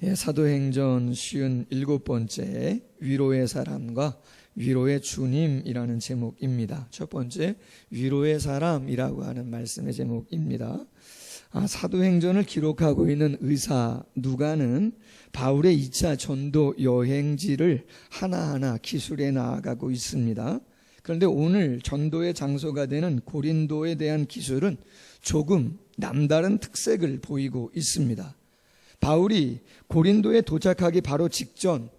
사도행전 57번째 위로의 사람과 위로의 주님이라는 제목입니다. 첫 번째, 위로의 사람이라고 하는 말씀의 제목입니다. 사도행전을 기록하고 있는 의사 누가는 바울의 2차 전도 여행지를 하나하나 기술해 나아가고 있습니다. 그런데 오늘 전도의 장소가 되는 고린도에 대한 기술은 조금 남다른 특색을 보이고 있습니다. 바울이 고린도에 도착하기 바로 직전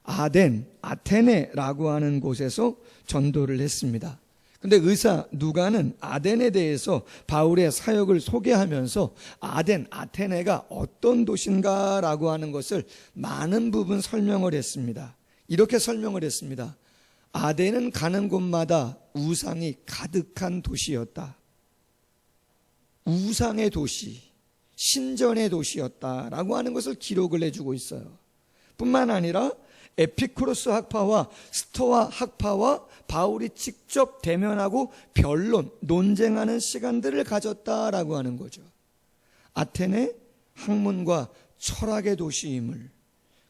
아테네라고 하는 곳에서 전도를 했습니다. 그런데 의사 누가는 아덴에 대해서 바울의 사역을 소개하면서 아테네가 어떤 도시인가라고 하는 것을 많은 부분 설명을 했습니다. 이렇게 설명을 했습니다. 아덴은 가는 곳마다 우상이 가득한 도시였다. 우상의 도시, 신전의 도시였다라고 하는 것을 기록을 해주고 있어요. 뿐만 아니라 에피쿠로스 학파와 스토아 학파와 바울이 직접 대면하고 변론, 논쟁하는 시간들을 가졌다라고 하는 거죠. 아테네 학문과 철학의 도시임을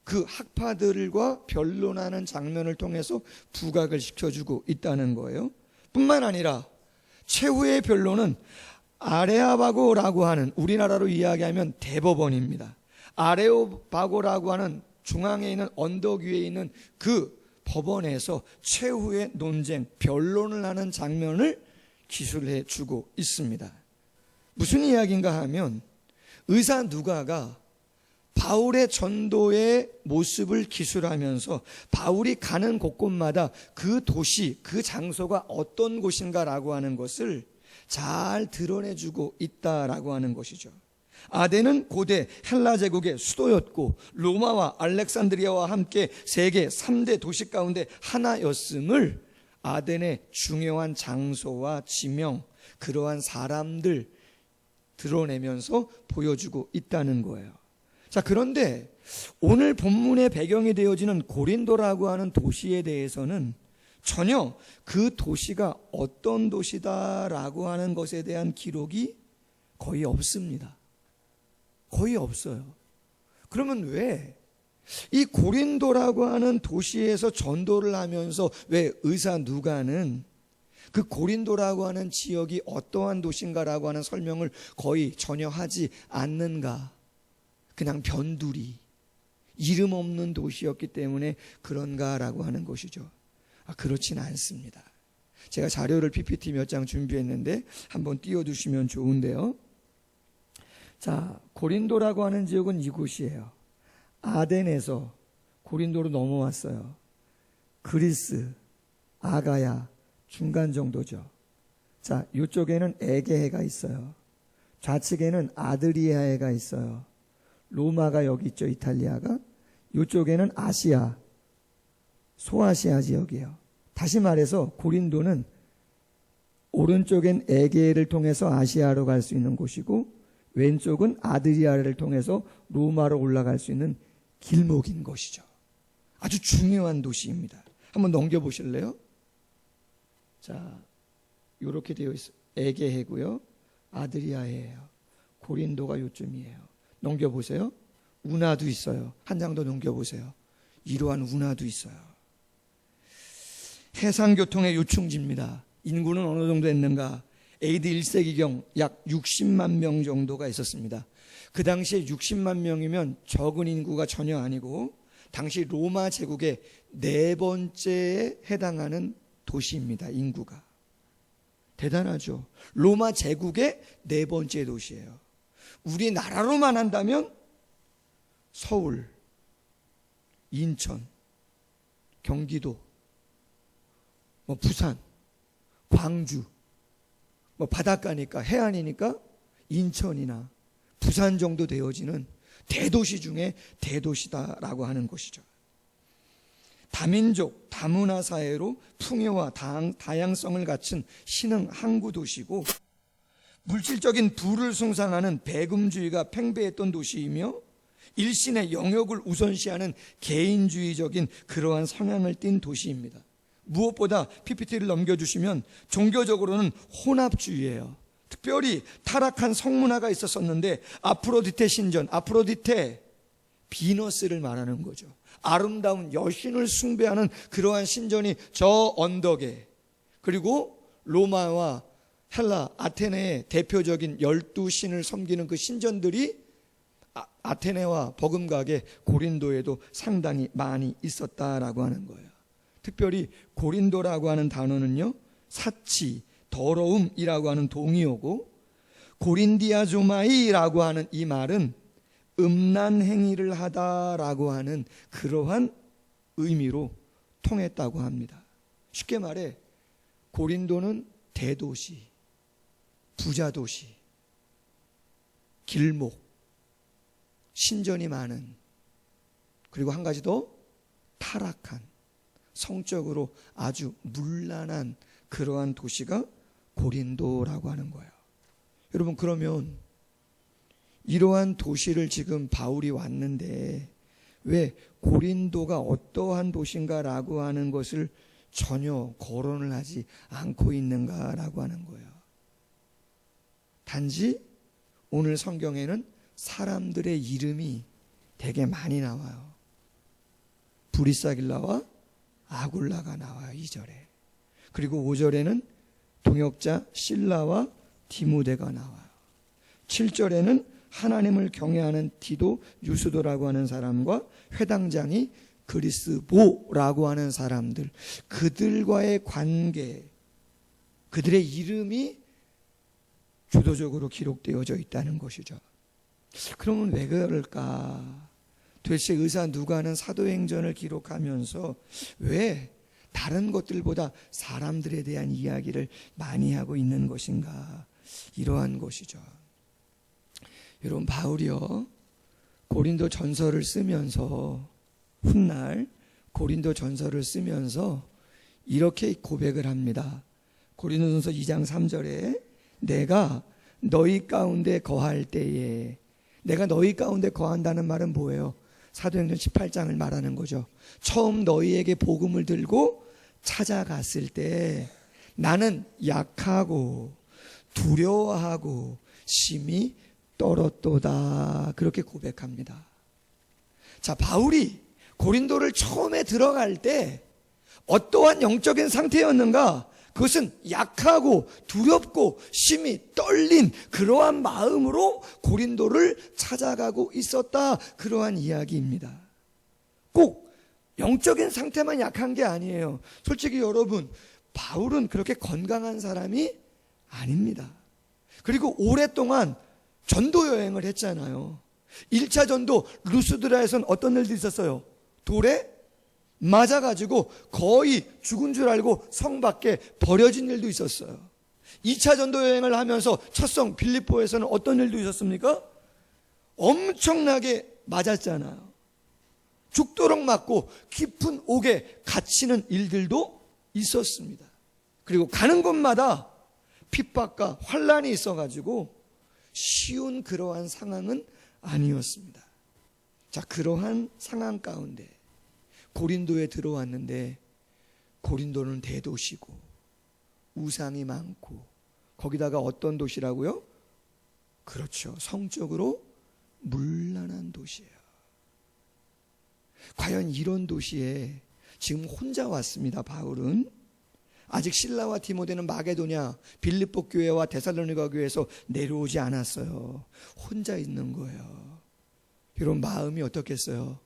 그 학파들과 변론하는 장면을 통해서 부각을 시켜주고 있다는 거예요. 뿐만 아니라 최후의 변론은 아레오바고라고 하는, 우리나라로 이야기하면 대법원입니다. 아레오바고라고 하는 중앙에 있는 언덕 위에 있는 그 법원에서 최후의 논쟁, 변론을 하는 장면을 기술해 주고 있습니다. 무슨 이야기인가 하면 의사 누가가 바울의 전도의 모습을 기술하면서 바울이 가는 곳곳마다 그 도시, 그 장소가 어떤 곳인가라고 하는 것을 잘 드러내주고 있다라고 하는 것이죠. 아덴은 고대 헬라 제국의 수도였고 로마와 알렉산드리아와 함께 세계 3대 도시 가운데 하나였음을 아덴의 중요한 장소와 지명, 그러한 사람들 드러내면서 보여주고 있다는 거예요. 자, 그런데 오늘 본문의 배경이 되어지는 고린도라고 하는 도시에 대해서는 전혀 그 도시가 어떤 도시다라고 하는 것에 대한 기록이 거의 없습니다. 거의 없어요. 그러면 왜 이 고린도라고 하는 도시에서 전도를 하면서 왜 의사 누가는 그 고린도라고 하는 지역이 어떠한 도시인가라고 하는 설명을 거의 전혀 하지 않는가? 그냥 변두리, 이름 없는 도시였기 때문에 그런가라고 하는 것이죠. 그렇지는 않습니다. 제가 자료를 PPT 몇 장 준비했는데 한번 띄워두시면 좋은데요. 자, 고린도라고 하는 지역은 이곳이에요. 아덴에서 고린도로 넘어왔어요. 그리스, 아가야 중간 정도죠. 자, 이쪽에는 에게해가 있어요. 좌측에는 아드리아해가 있어요. 로마가 여기 있죠, 이탈리아가. 이쪽에는 아시아, 소아시아 지역이에요. 다시 말해서 고린도는 오른쪽엔 에게해를 통해서 아시아로 갈 수 있는 곳이고 왼쪽은 아드리아를 통해서 로마로 올라갈 수 있는 길목인 것이죠. 아주 중요한 도시입니다. 한번 넘겨보실래요? 자, 이렇게 되어 있어요. 에게해고요, 아드리아해예요. 고린도가 요쯤이에요. 넘겨보세요. 운하도 있어요. 한 장 더 넘겨보세요. 이러한 운하도 있어요. 해상교통의 요충지입니다. 인구는 어느 정도 했는가? AD 1세기경 약 60만 명 정도가 있었습니다. 그 당시에 60만 명이면 적은 인구가 전혀 아니고 당시 로마 제국의 4번째에 해당하는 도시입니다. 인구가. 대단하죠. 로마 제국의 4번째 도시예요. 우리나라로만 한다면 서울, 인천, 경기도, 부산, 광주, 바닷가니까 해안이니까 인천이나 부산 정도 되어지는 대도시 중에 대도시다라고 하는 것이죠. 다민족, 다문화 사회로 풍요와 다양성을 갖춘 신흥 항구 도시고 물질적인 부를 숭상하는 배금주의가 팽배했던 도시이며 일신의 영역을 우선시하는 개인주의적인 그러한 성향을 띤 도시입니다. 무엇보다 PPT를 넘겨주시면 종교적으로는 혼합주의예요. 특별히 타락한 성문화가 있었었는데 아프로디테 신전, 아프로디테 비너스를 말하는 거죠. 아름다운 여신을 숭배하는 그러한 신전이 저 언덕에, 그리고 로마와 헬라, 아테네의 대표적인 12신을 섬기는 그 신전들이 아테네와 버금가게 고린도에도 상당히 많이 있었다라고 하는 거예요. 특별히 고린도라고 하는 단어는요, 사치, 더러움이라고 하는 동의어고, 고린디아조마이라고 하는 이 말은 음란 행위를 하다라고 하는 그러한 의미로 통했다고 합니다. 쉽게 말해 고린도는 대도시, 부자도시, 길목, 신전이 많은, 그리고 한 가지 더 타락한, 성적으로 아주 문란한 그러한 도시가 고린도라고 하는 거예요. 여러분, 그러면 이러한 도시를 지금 바울이 왔는데 왜 고린도가 어떠한 도시인가라고 하는 것을 전혀 거론을 하지 않고 있는가라고 하는 거예요. 단지 오늘 성경에는 사람들의 이름이 되게 많이 나와요. 브리사길라와 아굴라가 나와요, 2절에. 그리고 5절에는 동역자 실라와 디모데가 나와요. 7절에는 하나님을 경외하는 디도, 유스도라고 하는 사람과 회당장이 그리스보라고 하는 사람들, 그들과의 관계, 그들의 이름이 주도적으로 기록되어져 있다는 것이죠. 그러면 왜 그럴까? 도대체 의사 누가는 사도행전을 기록하면서 왜 다른 것들보다 사람들에 대한 이야기를 많이 하고 있는 것인가? 이러한 것이죠. 여러분, 바울이요, 고린도 전서를 쓰면서, 훗날 고린도 전서를 쓰면서 이렇게 고백을 합니다. 고린도전서 2장 3절에 내가 너희 가운데 거할 때에, 내가 너희 가운데 거한다는 말은 뭐예요? 사도행전 18장을 말하는 거죠. 처음 너희에게 복음을 들고 찾아갔을 때 나는 약하고 두려워하고 심히 떨었도다. 그렇게 고백합니다. 자, 바울이 고린도를 처음에 들어갈 때 어떠한 영적인 상태였는가? 그것은 약하고 두렵고 심히 떨린 그러한 마음으로 고린도를 찾아가고 있었다. 그러한 이야기입니다. 꼭 영적인 상태만 약한 게 아니에요. 솔직히 여러분, 바울은 그렇게 건강한 사람이 아닙니다. 그리고 오랫동안 전도 여행을 했잖아요. 1차 전도 루스드라에서는 어떤 일도 있었어요? 돌에 맞아가지고 거의 죽은 줄 알고 성 밖에 버려진 일도 있었어요. 2차 전도 여행을 하면서 첫 성 빌립보에서는 어떤 일도 있었습니까? 엄청나게 맞았잖아요. 죽도록 맞고 깊은 옥에 갇히는 일들도 있었습니다. 그리고 가는 곳마다 핍박과 환란이 있어가지고 쉬운 그러한 상황은 아니었습니다. 자, 그러한 상황 가운데 고린도에 들어왔는데, 고린도는 대도시고 우상이 많고, 거기다가 어떤 도시라고요? 그렇죠, 성적으로 문란한 도시예요. 과연 이런 도시에 지금 혼자 왔습니다. 바울은 아직 실라와 디모데는 마게도냐, 빌립보 교회와 데살로니가 교회에서 내려오지 않았어요. 혼자 있는 거예요. 여러분, 마음이 어떻겠어요?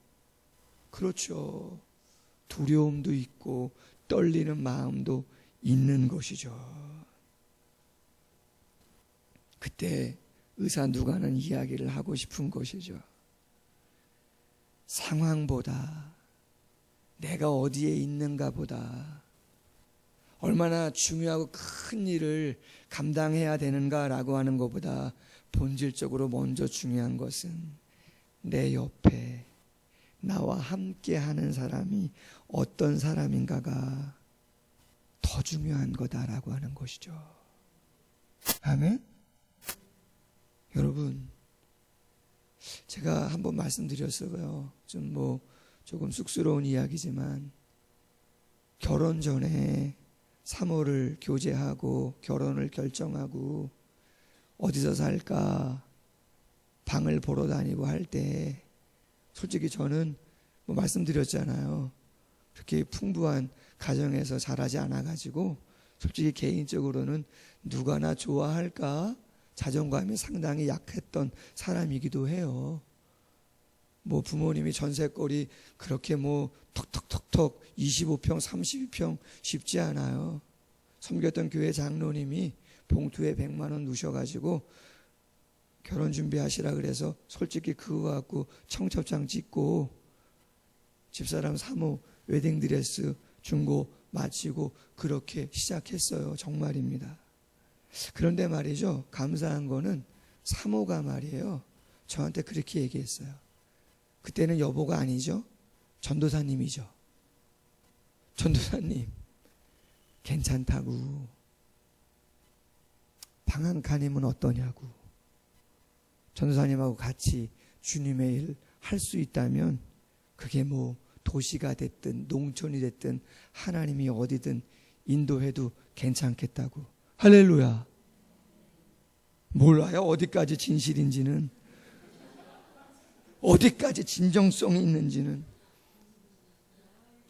그렇죠, 두려움도 있고 떨리는 마음도 있는 것이죠. 그때 의사 누가는 이야기를 하고 싶은 것이죠. 상황보다 내가 어디에 있는가 보다, 얼마나 중요하고 큰 일을 감당해야 되는가라고 하는 것보다 본질적으로 먼저 중요한 것은 내 옆에 나와 함께 하는 사람이 어떤 사람인가가 더 중요한 거다라고 하는 것이죠. 아멘? 여러분, 제가 한번 말씀드렸어요. 조금 쑥스러운 이야기지만, 결혼 전에 사모를 교제하고 결혼을 결정하고 어디서 살까 방을 보러 다니고 할 때 솔직히 저는 말씀드렸잖아요. 그렇게 풍부한 가정에서 자라지 않아가지고 솔직히 개인적으로는 누가 나 좋아할까 자존감이 상당히 약했던 사람이기도 해요. 부모님이 전셋거리 그렇게 턱턱턱턱 25평 32평 쉽지 않아요. 섬겼던 교회 장로님이 봉투에 100만 원 넣으셔가지고 결혼 준비하시라 그래서 솔직히 그거 갖고 청첩장 찍고 집사람 사모 웨딩드레스 준거 마치고 그렇게 시작했어요. 정말입니다. 그런데 말이죠, 감사한 거는 사모가 말이에요, 저한테 그렇게 얘기했어요. 그때는 여보가 아니죠, 전도사님이죠. 전도사님 괜찮다고, 방 한 칸이면 어떠냐고, 전도사님하고 같이 주님의 일 할 수 있다면 그게 도시가 됐든 농촌이 됐든 하나님이 어디든 인도해도 괜찮겠다고. 할렐루야. 몰라요 어디까지 진실인지는, 어디까지 진정성이 있는지는.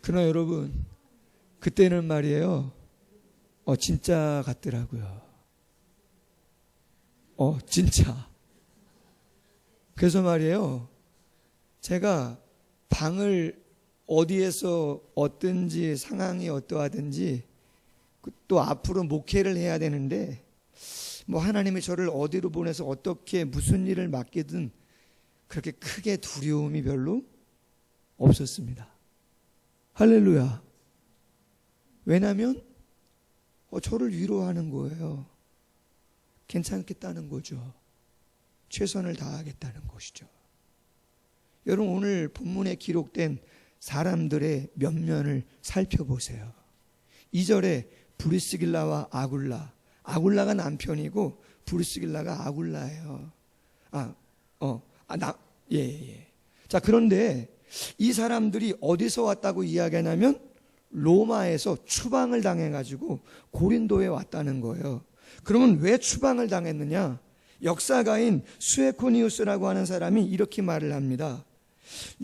그러나 여러분, 그때는 말이에요, 진짜 같더라고요. 진짜. 그래서 말이에요, 제가 방을 어디에서 어떤지 상황이 어떠하든지 또 앞으로 목회를 해야 되는데 하나님이 저를 어디로 보내서 어떻게 무슨 일을 맡기든 그렇게 크게 두려움이 별로 없었습니다. 할렐루야. 왜냐하면 저를 위로하는 거예요. 괜찮겠다는 거죠. 최선을 다하겠다는 것이죠. 여러분, 오늘 본문에 기록된 사람들의 면면을 살펴보세요. 2절에 브리스길라와 아굴라, 아굴라가 남편이고 브리스길라가 아굴라예요. 자, 그런데 이 사람들이 어디서 왔다고 이야기하냐면 로마에서 추방을 당해가지고 고린도에 왔다는 거예요. 그러면 왜 추방을 당했느냐? 역사가인 수에코니우스라고 하는 사람이 이렇게 말을 합니다.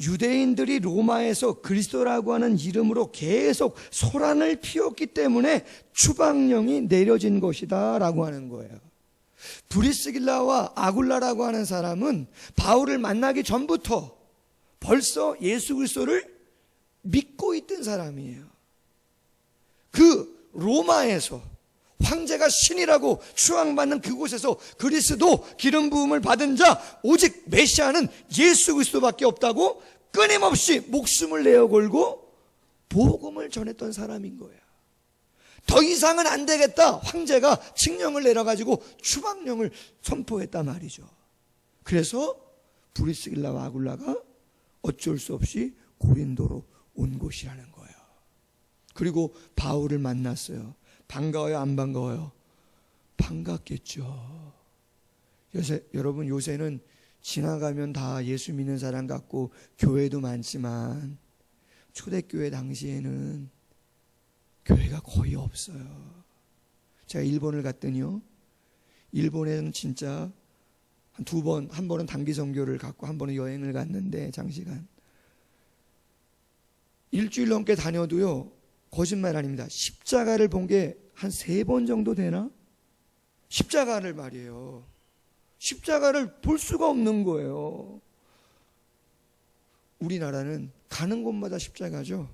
유대인들이 로마에서 그리스도라고 하는 이름으로 계속 소란을 피웠기 때문에 추방령이 내려진 것이다 라고 하는 거예요. 브리스길라와 아굴라라고 하는 사람은 바울을 만나기 전부터 벌써 예수 그리스도를 믿고 있던 사람이에요. 그 로마에서 황제가 신이라고 추앙받는 그곳에서 그리스도 기름 부음을 받은 자 오직 메시아는 예수 그리스도밖에 없다고 끊임없이 목숨을 내어 걸고 복음을 전했던 사람인 거예요. 더 이상은 안 되겠다. 황제가 칙령을 내려가지고 추방령을 선포했단 말이죠. 그래서 브리스길라와 아굴라가 어쩔 수 없이 고린도로 온 곳이라는 거예요. 그리고 바울을 만났어요. 반가워요, 안 반가워요? 반갑겠죠. 여러분, 요새는 지나가면 다 예수 믿는 사람 같고 교회도 많지만 초대교회 당시에는 교회가 거의 없어요. 제가 일본을 갔더니요, 일본에는 진짜 한 2번, 한 번은 단기 선교를 갔고 한 번은 여행을 갔는데 장시간 일주일 넘게 다녀도요, 거짓말 아닙니다, 십자가를 본 게 한 3번 정도 되나? 십자가를 말이에요, 십자가를 볼 수가 없는 거예요. 우리나라는 가는 곳마다 십자가죠.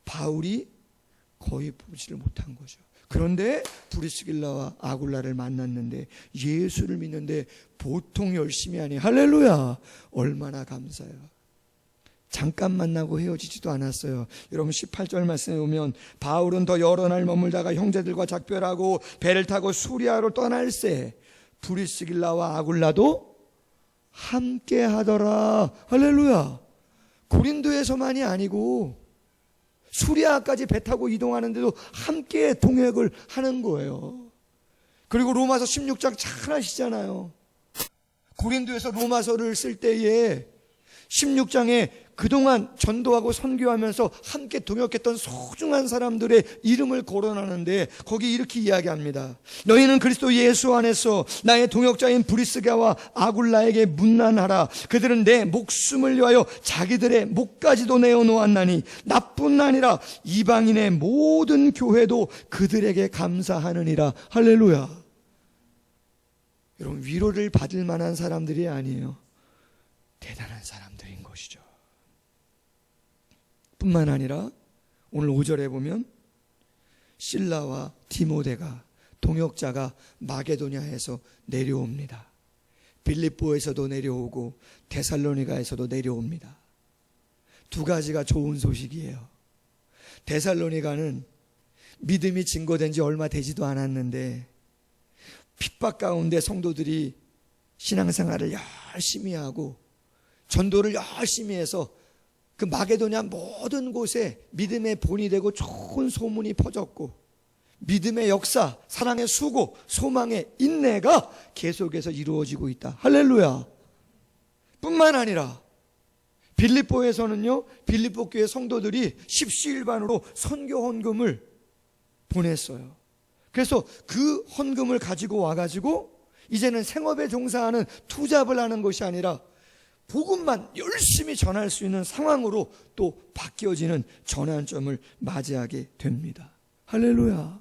바울이 거의 보지를 못한 거죠. 그런데 브리스길라와 아굴라를 만났는데 예수를 믿는데 보통 열심히 하니 할렐루야, 얼마나 감사해요. 잠깐 만나고 헤어지지도 않았어요. 여러분 18절 말씀에 보면 바울은 더 여러 날 머물다가 형제들과 작별하고 배를 타고 수리아로 떠날새 브리스길라와 아굴라도 함께 하더라. 할렐루야. 고린도에서만이 아니고 수리아까지 배 타고 이동하는데도 함께 동역을 하는 거예요. 그리고 로마서 16장 잘 아시잖아요. 고린도에서 로마서를 쓸 때에 16장에 그동안 전도하고 선교하면서 함께 동역했던 소중한 사람들의 이름을 거론하는데 거기 이렇게 이야기합니다. 너희는 그리스도 예수 안에서 나의 동역자인 브리스가와 아굴라에게 문안하라. 그들은 내 목숨을 위하여 자기들의 목까지도 내어놓았나니 나뿐 아니라 이방인의 모든 교회도 그들에게 감사하느니라. 할렐루야. 여러분, 위로를 받을 만한 사람들이 아니에요. 대단한 사람들인 것이죠. 뿐만 아니라 오늘 5절에 보면 실라와 디모데가 동역자가 마게도냐에서 내려옵니다. 빌립보에서도 내려오고 데살로니가에서도 내려옵니다. 두 가지가 좋은 소식이에요. 데살로니가는 믿음이 증거된 지 얼마 되지도 않았는데 핍박 가운데 성도들이 신앙생활을 열심히 하고 전도를 열심히 해서 그 마게도냐 모든 곳에 믿음의 본이 되고 좋은 소문이 퍼졌고 믿음의 역사, 사랑의 수고, 소망의 인내가 계속해서 이루어지고 있다. 할렐루야. 뿐만 아니라 빌립보에서는요, 빌립보 교회 성도들이 십시일반으로 선교 헌금을 보냈어요. 그래서 그 헌금을 가지고 와가지고 이제는 생업에 종사하는 투잡을 하는 것이 아니라 복음만 열심히 전할 수 있는 상황으로 또 바뀌어지는 전환점을 맞이하게 됩니다. 할렐루야.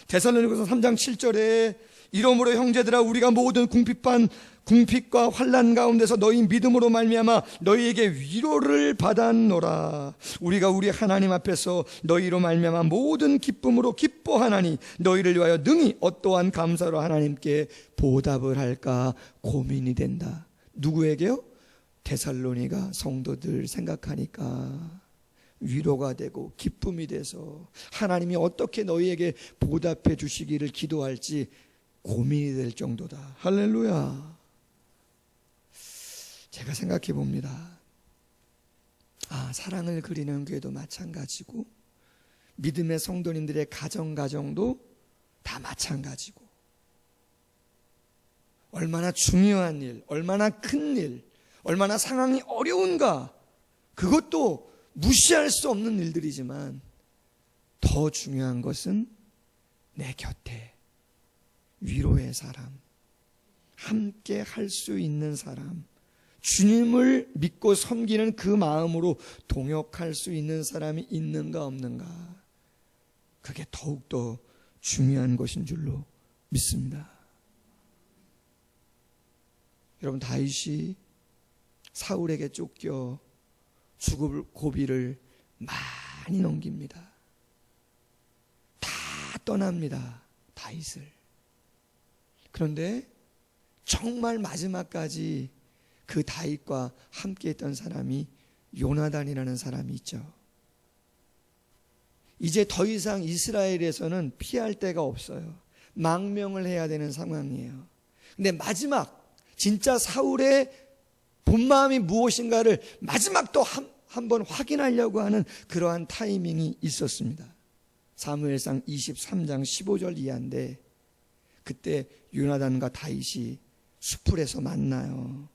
데살로니가서 3장 7절에 이러므로 형제들아 우리가 모든 궁핍과 환난 가운데서 너희 믿음으로 말미암아 너희에게 위로를 받았노라. 우리가 우리 하나님 앞에서 너희로 말미암아 모든 기쁨으로 기뻐하나니 너희를 위하여 능히 어떠한 감사로 하나님께 보답을 할까 고민이 된다. 누구에게요? 데살로니가 성도들 생각하니까 위로가 되고 기쁨이 돼서 하나님이 어떻게 너희에게 보답해 주시기를 기도할지 고민이 될 정도다. 할렐루야. 제가 생각해 봅니다. 사랑을 그리는 교회도 마찬가지고 믿음의 성도님들의 가정도 다 마찬가지고 얼마나 중요한 일, 얼마나 큰 일, 얼마나 상황이 어려운가, 그것도 무시할 수 없는 일들이지만 더 중요한 것은 내 곁에 위로의 사람, 함께 할 수 있는 사람, 주님을 믿고 섬기는 그 마음으로 동역할 수 있는 사람이 있는가 없는가, 그게 더욱더 중요한 것인 줄로 믿습니다. 여러분, 다윗이 사울에게 쫓겨 죽을 고비를 많이 넘깁니다. 다 떠납니다, 다윗을. 그런데 정말 마지막까지 그 다윗과 함께 했던 사람이 요나단이라는 사람이 있죠. 이제 더 이상 이스라엘에서는 피할 데가 없어요. 망명을 해야 되는 상황이에요. 근데 마지막 진짜 사울의 본마음이 무엇인가를 마지막 또 한 번 확인하려고 하는 그러한 타이밍이 있었습니다. 사무엘상 23장 15절 이하인데 그때 요나단과 다윗이 수풀에서 만나요.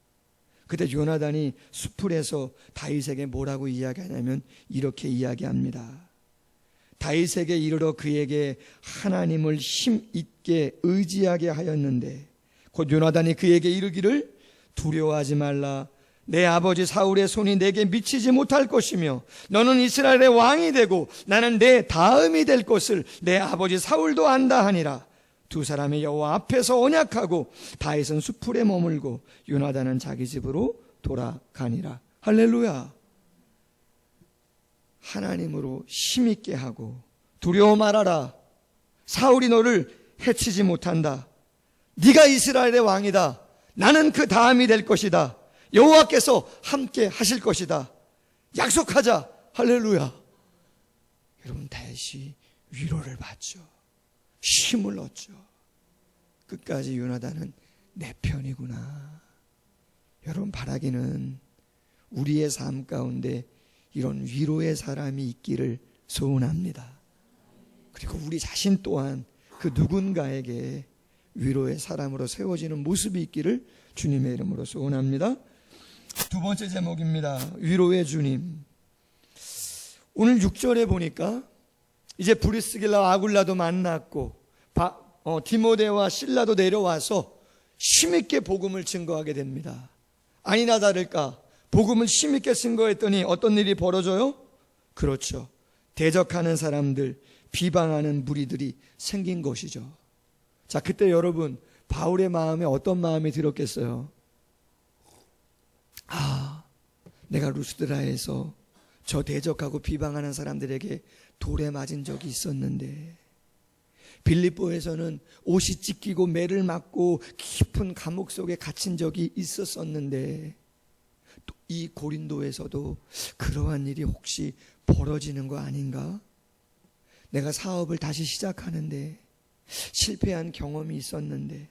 그때 요나단이 수풀에서 다윗에게 뭐라고 이야기하냐면 이렇게 이야기합니다. 다윗에게 이르러 그에게 하나님을 힘있게 의지하게 하였는데 곧 요나단이 그에게 이르기를 두려워하지 말라. 내 아버지 사울의 손이 내게 미치지 못할 것이며 너는 이스라엘의 왕이 되고 나는 내 다음이 될 것을 내 아버지 사울도 안다 하니라. 두 사람의 여호와 앞에서 언약하고 다윗은 수풀에 머물고 요나단은 자기 집으로 돌아가니라. 할렐루야. 하나님으로 힘있게 하고 두려워 말아라. 사울이 너를 해치지 못한다. 네가 이스라엘의 왕이다. 나는 그 다음이 될 것이다. 여호와께서 함께 하실 것이다. 약속하자. 할렐루야. 여러분, 다윗이 위로를 받죠. 힘을 얻죠. 끝까지 요나단은 내 편이구나. 여러분, 바라기는 우리의 삶 가운데 이런 위로의 사람이 있기를 소원합니다. 그리고 우리 자신 또한 그 누군가에게 위로의 사람으로 세워지는 모습이 있기를 주님의 이름으로 소원합니다. 두 번째 제목입니다. 위로의 주님. 오늘 6절에 보니까 이제 브리스길라 아굴라도 만났고 디모데와 실라도 내려와서 힘있게 복음을 증거하게 됩니다. 아니나 다를까 복음을 힘있게 증거했더니 어떤 일이 벌어져요? 그렇죠. 대적하는 사람들, 비방하는 무리들이 생긴 것이죠. 자, 그때 여러분 바울의 마음에 어떤 마음이 들었겠어요? 내가 루스드라에서 저 대적하고 비방하는 사람들에게 돌에 맞은 적이 있었는데, 빌립보에서는 옷이 찢기고 매를 맞고 깊은 감옥 속에 갇힌 적이 있었었는데, 또 이 고린도에서도 그러한 일이 혹시 벌어지는 거 아닌가? 내가 사업을 다시 시작하는데 실패한 경험이 있었는데,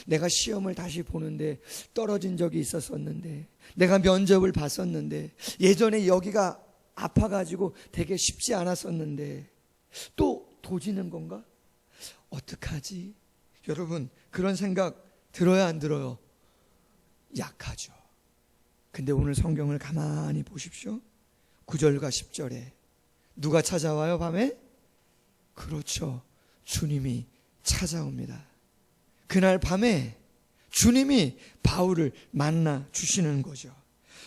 내가 시험을 다시 보는데 떨어진 적이 있었었는데, 내가 면접을 봤었는데 예전에 여기가 아파가지고 되게 쉽지 않았었는데 또 도지는 건가? 어떡하지? 여러분 그런 생각 들어야 안 들어요? 약하죠. 근데 오늘 성경을 가만히 보십시오. 9절과 10절에 누가 찾아와요 밤에? 그렇죠. 주님이 찾아옵니다. 그날 밤에 주님이 바울을 만나 주시는 거죠.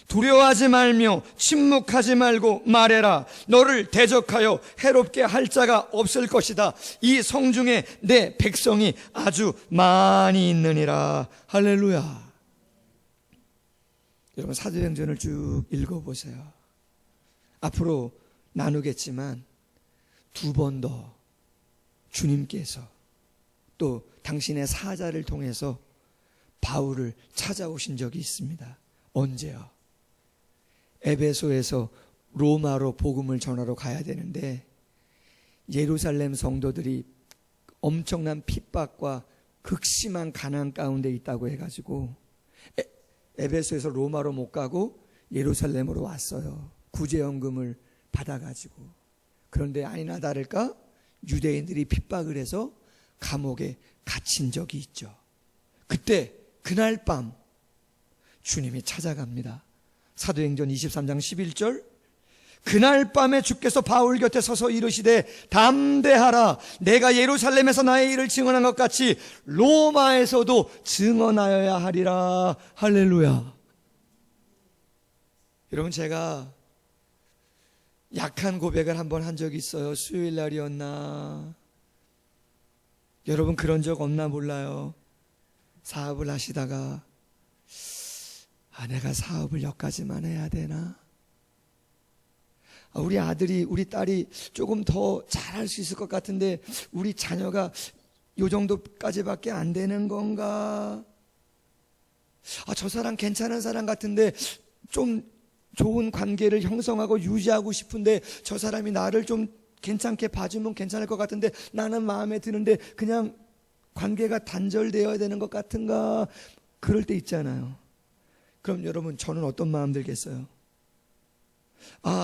두려워하지 말며 침묵하지 말고 말해라. 너를 대적하여 해롭게 할 자가 없을 것이다. 이 성중에 내 백성이 아주 많이 있느니라. 할렐루야. 여러분 사도행전을 쭉 읽어보세요. 앞으로 나누겠지만 두 번 더 주님께서 또 당신의 사자를 통해서 바울을 찾아오신 적이 있습니다. 언제요? 에베소에서 로마로 복음을 전하러 가야 되는데 예루살렘 성도들이 엄청난 핍박과 극심한 가난 가운데 있다고 해가지고 에베소에서 로마로 못 가고 예루살렘으로 왔어요. 구제연금을 받아가지고. 그런데 아니나 다를까 유대인들이 핍박을 해서 감옥에 갇힌 적이 있죠. 그때 그날 밤 주님이 찾아갑니다. 사도행전 23장 11절, 그날 밤에 주께서 바울 곁에 서서 이르시되 담대하라. 내가 예루살렘에서 나의 일을 증언한 것 같이 로마에서도 증언하여야 하리라. 할렐루야. 여러분 제가 약한 고백을 한번 한 적이 있어요. 수요일 날이었나? 여러분 그런 적 없나 몰라요. 사업을 하시다가 내가 사업을 여기까지만 해야 되나? 우리 아들이 우리 딸이 조금 더 잘할 수 있을 것 같은데 우리 자녀가 요 정도까지밖에 안 되는 건가? 저 사람 괜찮은 사람 같은데 좀 좋은 관계를 형성하고 유지하고 싶은데 저 사람이 나를 좀 괜찮게 봐주면 괜찮을 것 같은데 나는 마음에 드는데 그냥 관계가 단절되어야 되는 것 같은가? 그럴 때 있잖아요. 그럼 여러분 저는 어떤 마음 들겠어요?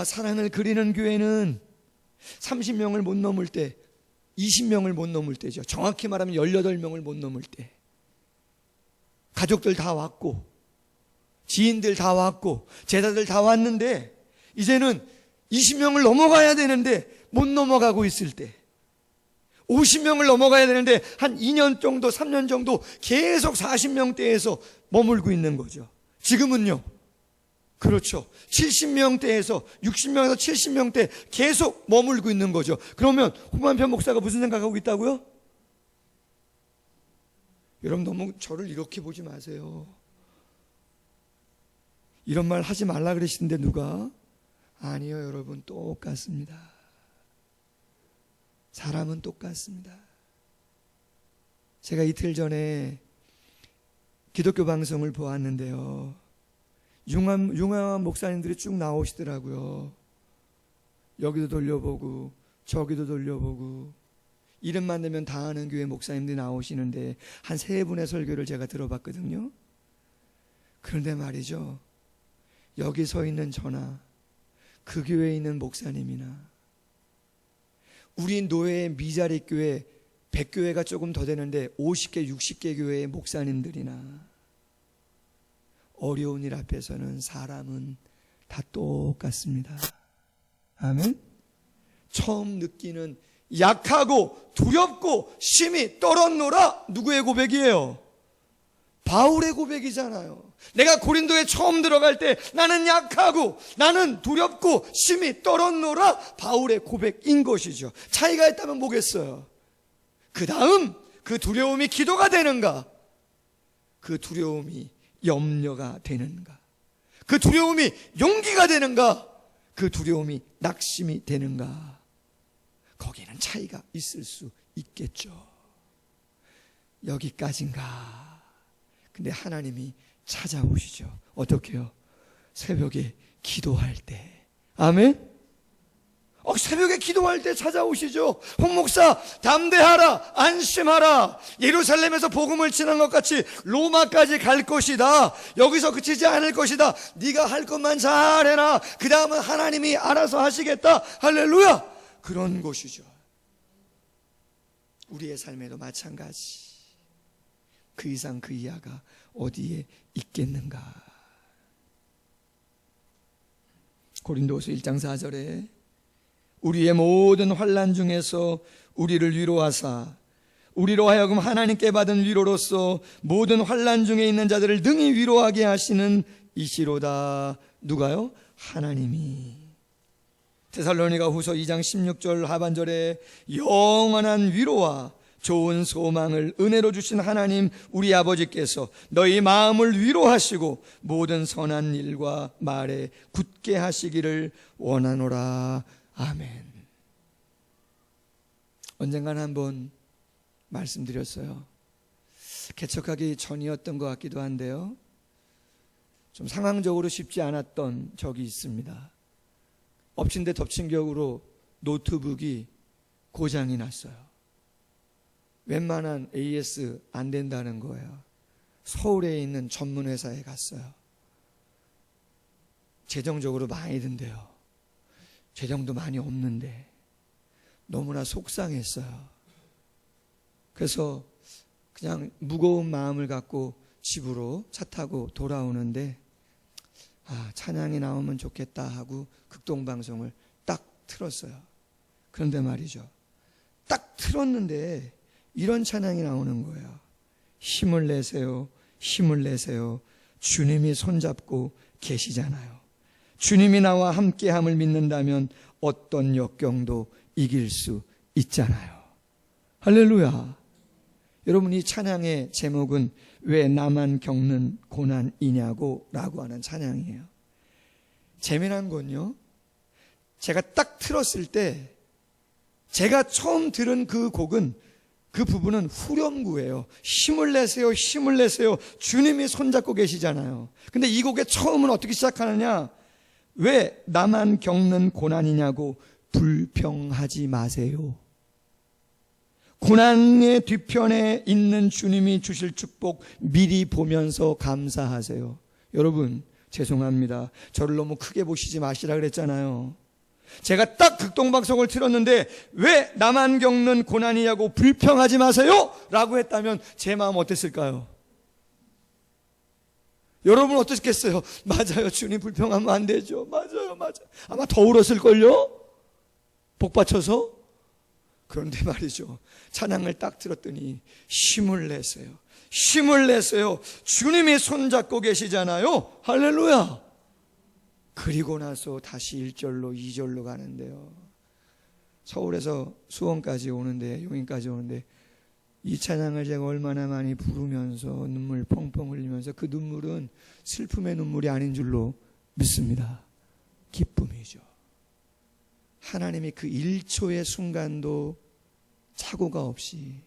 사랑을 그리는 교회는 30명을 못 넘을 때 20명을 못 넘을 때죠. 정확히 말하면 18명을 못 넘을 때 가족들 다 왔고 지인들 다 왔고 제자들 다 왔는데 이제는 20명을 넘어가야 되는데 못 넘어가고 있을 때 50명을 넘어가야 되는데 한 2년 정도 3년 정도 계속 40명대에서 머물고 있는 거죠. 지금은요. 그렇죠. 70명대에서 60명에서 70명대 계속 머물고 있는 거죠. 그러면 홍만표 목사가 무슨 생각하고 있다고요? 여러분 너무 저를 이렇게 보지 마세요. 이런 말 하지 말라 그러시는데 누가? 아니요 여러분 똑같습니다. 사람은 똑같습니다. 제가 이틀 전에 기독교 방송을 보았는데요. 유명한 목사님들이 쭉 나오시더라고요. 여기도 돌려보고 저기도 돌려보고 이름만 되면 다 아는 교회 목사님들이 나오시는데 한 3분의 설교를 제가 들어봤거든요. 그런데 말이죠. 여기 서 있는 저나 그 교회에 있는 목사님이나 우리 노예의 미자리 교회 100교회가 조금 더 되는데 50개 60개 교회의 목사님들이나 어려운 일 앞에서는 사람은 다 똑같습니다. 아멘. 처음 느끼는 약하고 두렵고 심히 떨었노라. 누구의 고백이에요? 바울의 고백이잖아요. 내가 고린도에 처음 들어갈 때 나는 약하고 나는 두렵고 심히 떨었노라. 바울의 고백인 것이죠. 차이가 있다면 뭐겠어요? 그 다음 그 두려움이 기도가 되는가? 그 두려움이 염려가 되는가? 그 두려움이 용기가 되는가? 그 두려움이 낙심이 되는가? 거기는 차이가 있을 수 있겠죠. 여기까지인가? 근데 하나님이 찾아오시죠. 어떻게요? 새벽에 기도할 때. 아멘? 새벽에 기도할 때 찾아오시죠. 홍 목사, 담대하라, 안심하라. 예루살렘에서 복음을 전한 것 같이 로마까지 갈 것이다. 여기서 그치지 않을 것이다. 네가 할 것만 잘해라. 그 다음은 하나님이 알아서 하시겠다. 할렐루야. 그런 것이죠. 우리의 삶에도 마찬가지. 그 이상 그 이하가 어디에 있겠는가? 고린도후서 1장 4절에 우리의 모든 환난 중에서 우리를 위로하사 우리로 하여금 하나님께 받은 위로로서 모든 환난 중에 있는 자들을 능히 위로하게 하시는 이시로다. 누가요? 하나님이. 데살로니가 후서 2장 16절 하반절에 영원한 위로와 좋은 소망을 은혜로 주신 하나님 우리 아버지께서 너희 마음을 위로하시고 모든 선한 일과 말에 굳게 하시기를 원하노라. 아멘. 언젠간 한번 말씀드렸어요. 개척하기 전이었던 것 같기도 한데요, 좀 상황적으로 쉽지 않았던 적이 있습니다. 엎친 데 덮친 격으로 노트북이 고장이 났어요. 웬만한 AS 안 된다는 거예요. 서울에 있는 전문 회사에 갔어요. 재정적으로 많이 든대요. 재정도 많이 없는데 너무나 속상했어요. 그래서 그냥 무거운 마음을 갖고 집으로 차 타고 돌아오는데 찬양이 나오면 좋겠다 하고 극동방송을 딱 틀었어요. 그런데 말이죠, 딱 틀었는데 이런 찬양이 나오는 거예요. 힘을 내세요, 힘을 내세요. 주님이 손잡고 계시잖아요. 주님이 나와 함께함을 믿는다면 어떤 역경도 이길 수 있잖아요. 할렐루야. 여러분, 이 찬양의 제목은 왜 나만 겪는 고난이냐고 라고 하는 찬양이에요. 재미난 건요, 제가 딱 틀었을 때 제가 처음 들은 그 곡은, 그 부분은 후렴구예요. 힘을 내세요, 힘을 내세요. 주님이 손잡고 계시잖아요. 근데 이 곡의 처음은 어떻게 시작하느냐? 왜 나만 겪는 고난이냐고 불평하지 마세요. 고난의 뒤편에 있는 주님이 주실 축복 미리 보면서 감사하세요. 여러분, 죄송합니다. 저를 너무 크게 보시지 마시라 그랬잖아요. 제가 딱 극동방송을 틀었는데 왜 나만 겪는 고난이냐고 불평하지 마세요 라고 했다면 제 마음 어땠을까요? 여러분 어떻겠어요? 맞아요, 주님 불평하면 안 되죠. 맞아요. 아마 더 울었을걸요? 복받쳐서. 그런데 말이죠, 찬양을 딱 들었더니 힘을 내세요, 힘을 내세요. 주님이 손잡고 계시잖아요. 할렐루야. 그리고 나서 다시 1절로 2절로 가는데요, 서울에서 수원까지 오는데, 용인까지 오는데 이 찬양을 제가 얼마나 많이 부르면서 눈물 펑펑 흘리면서, 그 눈물은 슬픔의 눈물이 아닌 줄로 믿습니다. 기쁨이죠. 하나님이 그 1초의 순간도 착오가 없이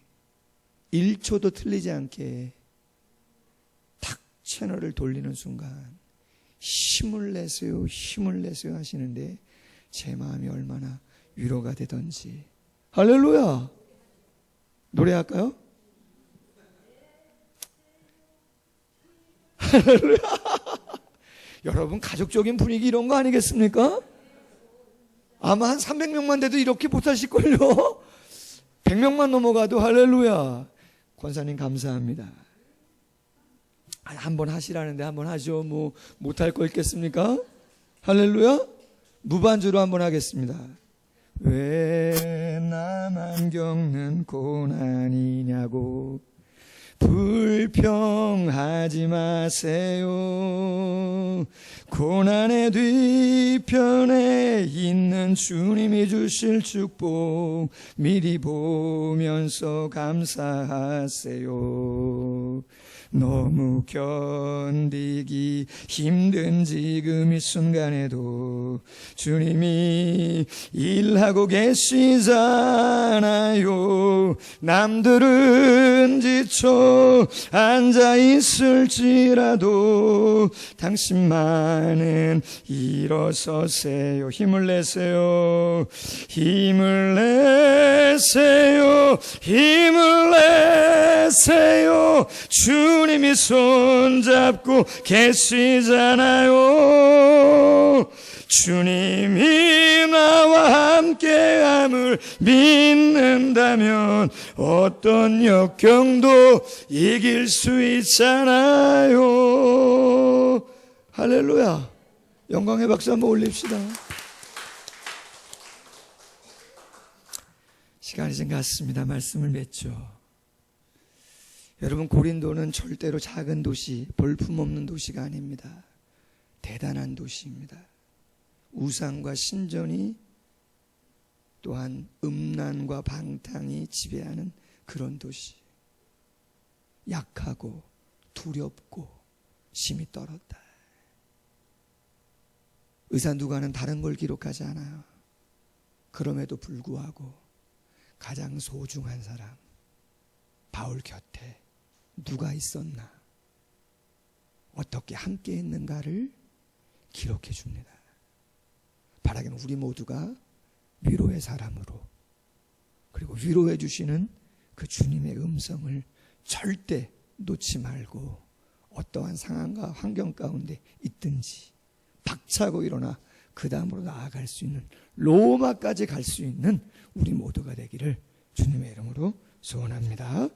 1초도 틀리지 않게 탁 채널을 돌리는 순간 힘을 내세요, 힘을 내세요 하시는데 제 마음이 얼마나 위로가 되던지. 할렐루야. 노래할까요? 할렐루야. 여러분, 가족적인 분위기 이런 거 아니겠습니까? 아마 한 300명만 돼도 이렇게 못하실걸요. 100명만 넘어가도 할렐루야. 권사님 감사합니다. 한번 하시라는데 한번 하죠. 뭐 못할 거 있겠습니까? 할렐루야. 무반주로 한번 하겠습니다. 왜 나만 겪는 고난이냐고 불평하지 마세요. 고난의 뒤편에 있는 주님이 주실 축복 미리 보면서 감사하세요. 너무 견디기 힘든 지금 이 순간에도 주님이 일하고 계시잖아요. 남들은 지쳐 앉아있을지라도 당신만은 일어서세요. 힘을 내세요. 힘을 내세요. 힘을 내세요. 주님이 손잡고 계시잖아요. 주님이 나와 함께함을 믿는다면 어떤 역경도 이길 수 있잖아요. 할렐루야. 영광의 박수 한번 올립시다. 시간이 좀 갔습니다. 말씀을 맺죠. 여러분, 고린도는 절대로 작은 도시, 볼품없는 도시가 아닙니다. 대단한 도시입니다. 우상과 신전이 또한 음란과 방탕이 지배하는 그런 도시. 약하고 두렵고 심히 떨었다. 의사 누가는 다른 걸 기록하지 않아요. 그럼에도 불구하고 가장 소중한 사람, 바울 곁에 누가 있었나, 어떻게 함께 있는가를 기록해 줍니다. 바라기는 우리 모두가 위로의 사람으로, 그리고 위로해 주시는 그 주님의 음성을 절대 놓지 말고 어떠한 상황과 환경 가운데 있든지 박차고 일어나 그 다음으로 나아갈 수 있는, 로마까지 갈 수 있는 우리 모두가 되기를 주님의 이름으로 소원합니다.